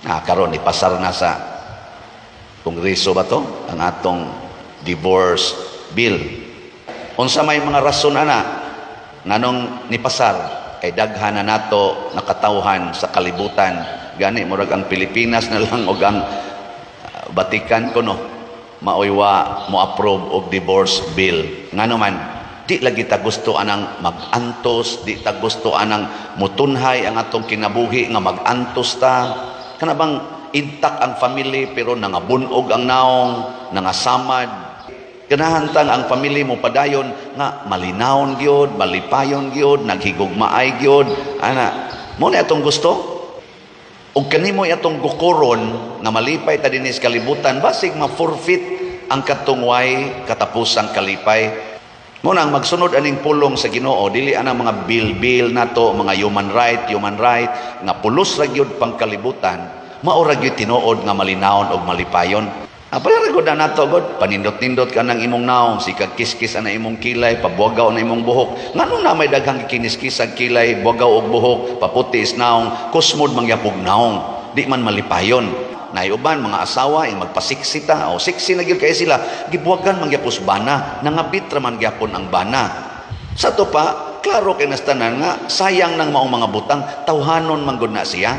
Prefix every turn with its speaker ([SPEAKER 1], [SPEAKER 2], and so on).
[SPEAKER 1] Karon ipasar na sa Kongreso ba to ang atong divorce bill. Unsa may mga rason ana nganong nipasar kay daghan na nato nakatawhan sa kalibutan gani murag ang Pilipinas na lang og ang Vatican kuno maoywa mo approve og divorce bill. Ngano man di lagi ta gusto anang magantos, di ta gusto anang mutunhay ang atong kinabuhi nga magantos ta. Kana bang intact ang family pero nangabunog ang naong, nangasamad. Kinahantang ang family mo padayon nga malinawon gyud, malipayon gyud, naghigugmaay gyud. Ana, mo na atong gusto. Ug kanimo atong gukuron nga malipay ta dinhi sa kalibutan, basig ma-forfeit ang katungway katapusang kalipay. Muna ang magsunod aning pulong sa Ginoo dili anang mga bill nato, mga human right nga pulos ra gyud pang kalibutan, mao ra gyud tinuod nga malinawon og malipayon. Apay ra gud nato gud panindot-nindot ka nang imong naong, sikag kiskis ana imong kilay, pabuagaw na imong buhok. Ngano na may daghang kiniskis ang kilay, buagaw og buhok, paputi is naong, kusmod mangyapog naong, di man malipayon. Naiuban mga asawa yung magpasiksita o siksi na gyud kay sila gibuwagan mangyapos bana nangabit ra man gyapon ang bana sa to pa klaro kay nastanan nga sayang nang maong mga butang tawhanon man gud na siya